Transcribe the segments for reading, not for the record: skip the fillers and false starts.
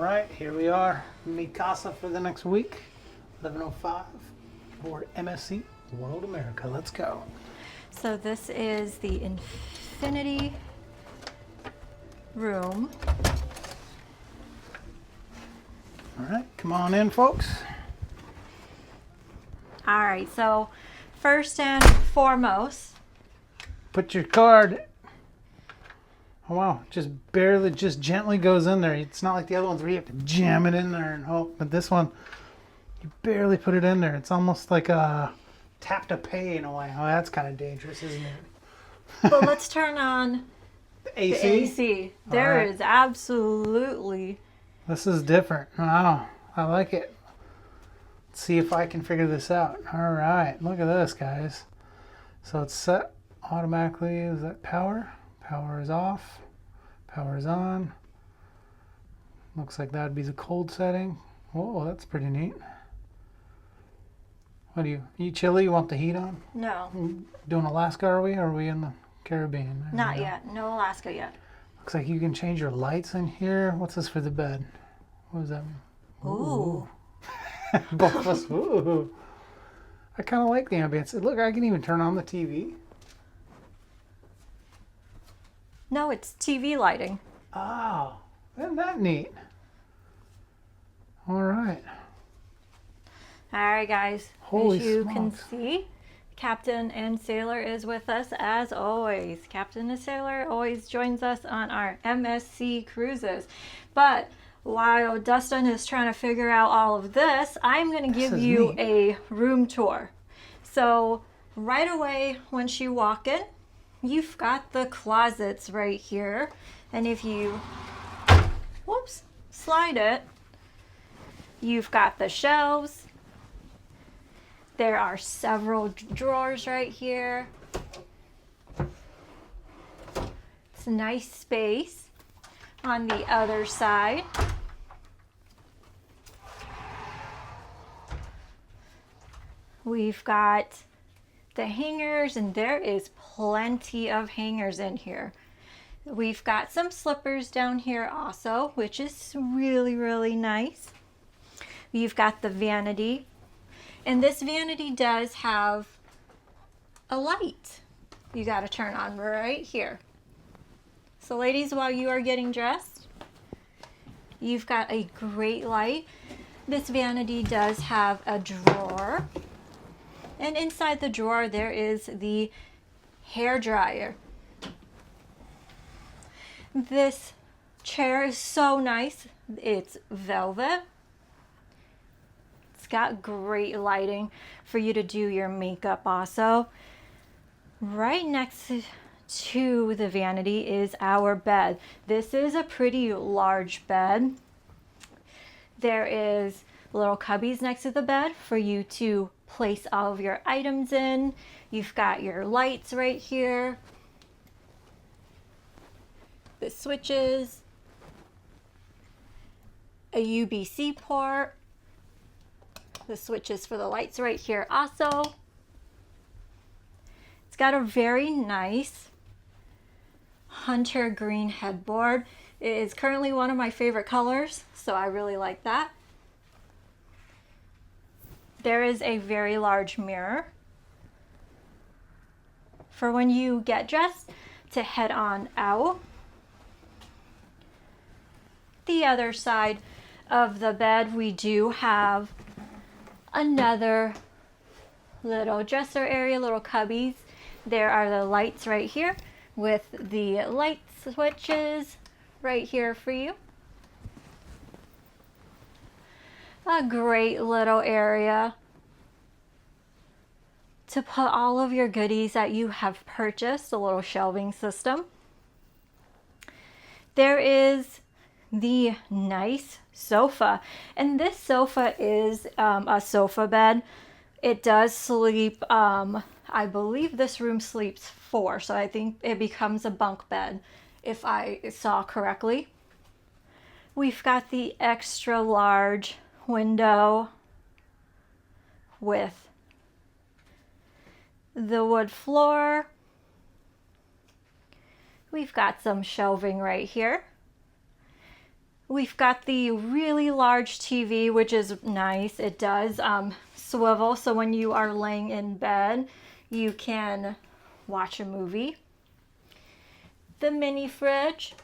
right, here we are. Mi casa for the next week. 11:05 aboard MSC World America. Let's go. So this is the infinity room. All right, come on in, folks. All right, so first and foremost, Put your card. Oh wow, just barely, just gently goes in there. It's not like the other ones where you have to jam it in there and hope. But this one, you barely put it in there. It's almost like a tap to pay in a way. Oh, that's kind of dangerous, isn't it? but let's turn on The AC? the AC. There right. is absolutely. This is different. Wow, I like it. Let's see if I can figure this out. All right, look at this, guys. So it's set automatically. Is that power? Power is off. Power is on. Looks like that'd be the cold setting. Whoa, that's pretty neat. What are you chilly? You want the heat on? No, Doing Alaska, are we? Or are we in the Caribbean? not yet. No Alaska yet. Looks like you can change your lights in here. What's this for the bed? What does that mean? Ooh. Both of us. Ooh. I kind of like the ambience. Look, I can even turn on the TV. No, it's TV lighting. Oh, isn't that neat? All right. All right, guys. Holy As you smokes. can see, Captain and Sailor is with us as always. Captain and Sailor always joins us on our MSC cruises. But while Dustin is trying to figure out all of this, I'm going to give is you neat. a room tour. So right away once you walk in, you've got the closets right here. And if you, whoops, slide it, you've got the shelves. There are several drawers right here. It's a nice space. On the other side, we've got the hangers, and there is plenty of hangers in here. We've got some slippers down here also, which is really, really nice. You've got the vanity. And this vanity does have a light you got to turn on right here. So ladies, while you are getting dressed, you've got a great light. This vanity does have a drawer. And inside the drawer, there is the hair dryer. This chair is so nice. It's velvet. It's got great lighting for you to do your makeup also. Right next to the vanity is our bed. This is a pretty large bed. There is little cubbies next to the bed for you to place all of your items in. You've got your lights right here. The switches. A USB-C port. The switches for the lights right here also. It's got a very nice hunter green headboard. It is currently one of my favorite colors, so I really like that. There is a very large mirror for when you get dressed to head on out. The other side of the bed, we do have another little dresser area, little cubbies. There are the lights right here with the light switches right here for you. A great little area to put all of your goodies that you have purchased, a little shelving system. There is the nice sofa, and this sofa is a sofa bed. It does sleep, I believe this room sleeps 4, so I think it becomes a bunk bed if I saw correctly. We've got the extra large window with the wood floor. We've got some shelving right here. We've got the really large TV, which is nice. It does swivel, so when you are laying in bed, you can watch a movie. The mini fridge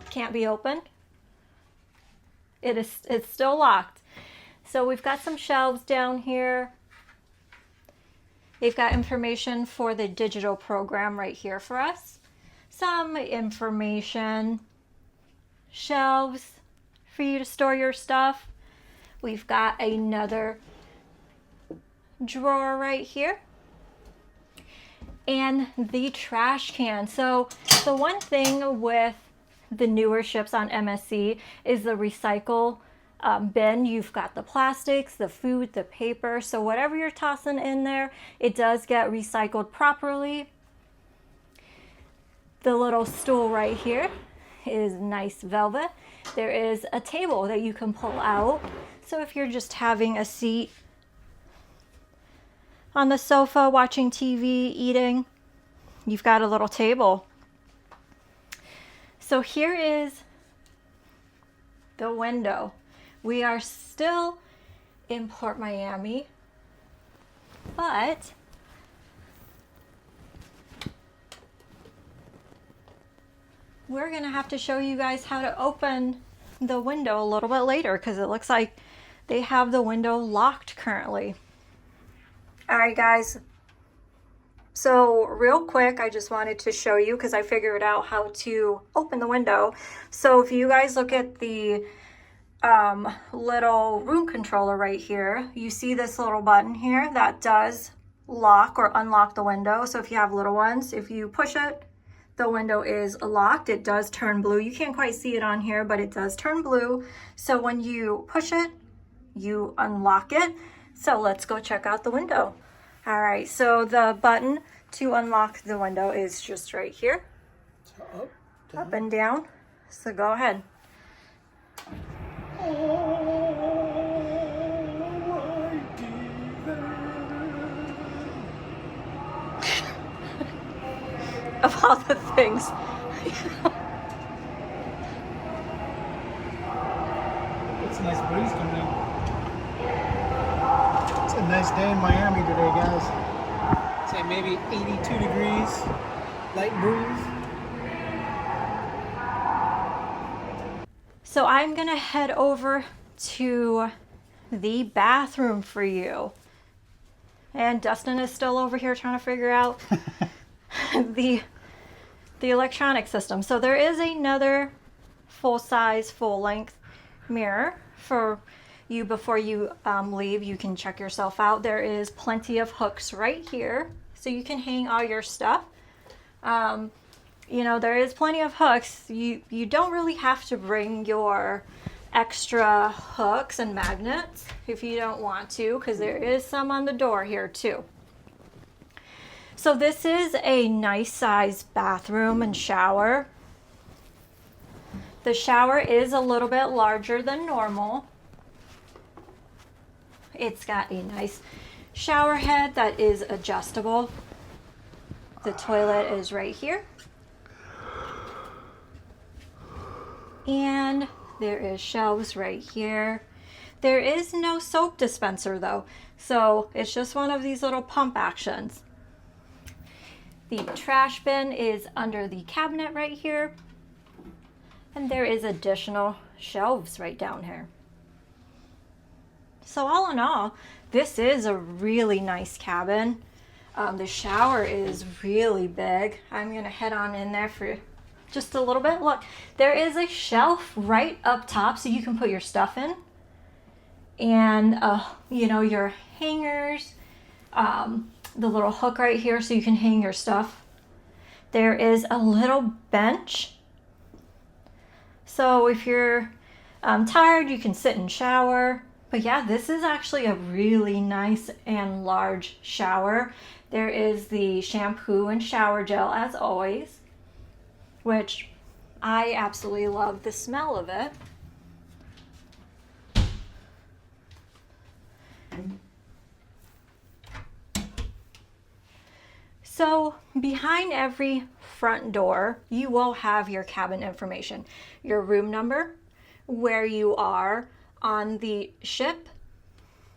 can't be opened. It's still locked. So we've got some shelves down here. They've got information for the digital program right here for us. Some information, shelves for you to store your stuff. We've got another drawer right here. And the trash can. So the one thing with the newer ships on MSC is the recycle bin. You've got the plastics, the food, the paper. So whatever you're tossing in there, it does get recycled properly. The little stool right here is nice velvet. There is a table that you can pull out. So if you're just having a seat on the sofa, watching TV, eating, you've got a little table. So here is the window. We are still in Port Miami, but we're gonna have to show you guys how to open the window a little bit later because it looks like they have the window locked currently. All right, guys. So real quick, I just wanted to show you because I figured out how to open the window. So if you guys look at the little room controller right here, you see this little button here that does lock or unlock the window. So if you have little ones, if you push it, the window is locked. It does turn blue. You can't quite see it on here, but it does turn blue. So when you push it, you unlock it. So let's go check out the window. All right, so the button to unlock the window is just right here. So up and down. So go ahead. Of all the things. It's a nice breeze coming in. It's a nice day in Miami today, guys. Say maybe 82 degrees, light breeze. So I'm gonna head over to the bathroom for you. And Dustin is still over here trying to figure out the electronic system. So there is another full-size, full-length mirror for you before you leave. You can check yourself out. There is plenty of hooks right here, so you can hang all your stuff. You know, there is plenty of hooks. You don't really have to bring your extra hooks and magnets if you don't want to, because there is some on the door here too. So this is a nice sized bathroom and shower. The shower is a little bit larger than normal. It's got a nice shower head that is adjustable. The toilet is right here. And there is shelves right here. There is no soap dispenser though, so it's just one of these little pump actions. The trash bin is under the cabinet right here. And there is additional shelves right down here. So all in all, this is a really nice cabin. The shower is really big. I'm gonna head on in there for just a little bit. Look, there is a shelf right up top so you can put your stuff in. And, you know, your hangers, the little hook right here so you can hang your stuff. There is a little bench. So if you're tired, you can sit and shower. But yeah, this is actually a really nice and large shower. There is the shampoo and shower gel as always, which I absolutely love the smell of it. So behind every front door, you will have your cabin information, your room number, where you are on the ship,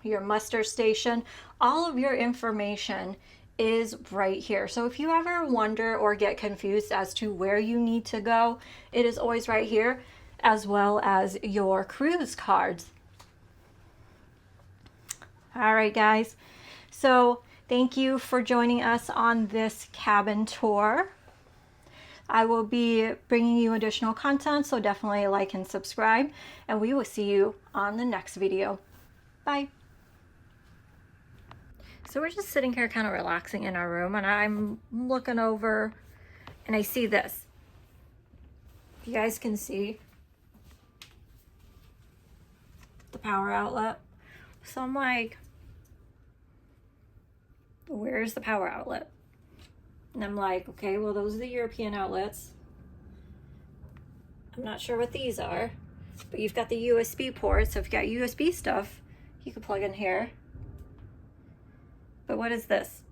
your muster station, all of your information is right here. So if you ever wonder or get confused as to where you need to go, it is always right here, as well as your cruise cards. All right, guys. So thank you for joining us on this cabin tour. I will be bringing you additional content, so definitely like and subscribe, and we will see you on the next video. Bye. So we're just sitting here kind of relaxing in our room, and I'm looking over and I see this. You guys can see the power outlet. So I'm like, where's the power outlet? And I'm like, okay, well, those are the European outlets. I'm not sure what these are, but you've got the USB port. So if you've got USB stuff, you can plug in here. But what is this?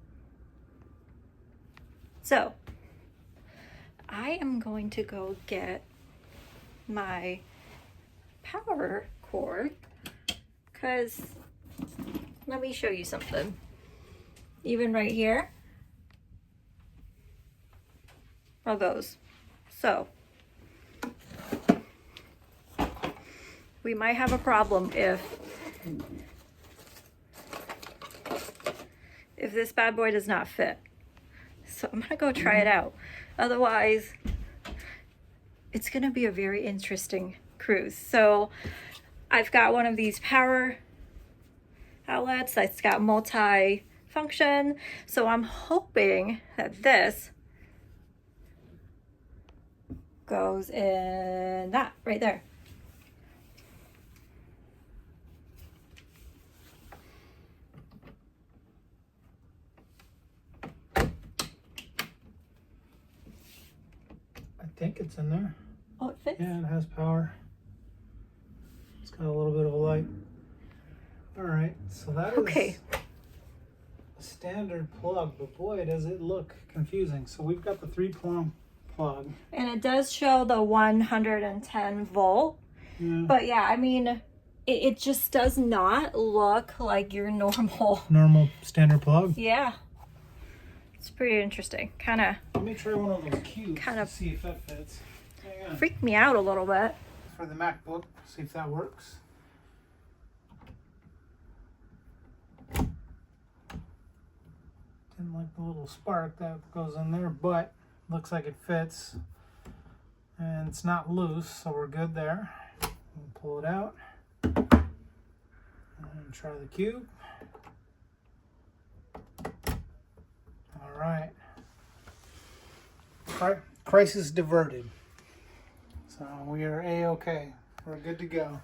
So I am going to go get my power cord, because let me show you something. Even right here, all goes. So we might have a problem if this bad boy does not fit. So I'm gonna go try it out. Otherwise, it's gonna be a very interesting cruise. So I've got one of these power outlets that's got multi-function. So I'm hoping that this goes in that right there. I think it's in there. Oh, it fits? Yeah, it has power. It's got a little bit of a light. All right, so that is Okay. a standard plug, but boy, does it look confusing. So we've got the 3-prong plug. And it does show the 110 volt. Yeah. But yeah, I mean, it just does not look like your normal. Normal standard plug. Yeah. It's pretty interesting. Kind of Let me try one of those cubes Kind to of see if that fits. Hang on. freaked me out a little bit. For the MacBook, see if that works. Didn't like the little spark that goes in there, but looks like it fits. And it's not loose, so we're good there. We'll pull it out. And try the cube. All right. Crisis diverted. So we are A-okay. We're good to go.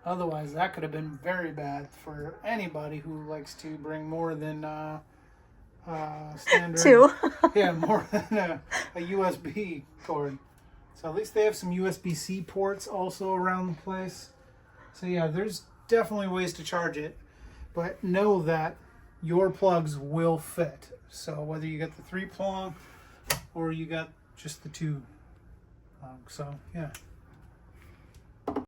Otherwise, that could have been very bad for anybody who likes to bring more than standard. Two. Yeah, more than a USB cord. So at least they have some USB-C ports also around the place. So yeah, there's definitely ways to charge it. But know that your plugs will fit. So whether you get the 3-prong or you got just the 2. So yeah.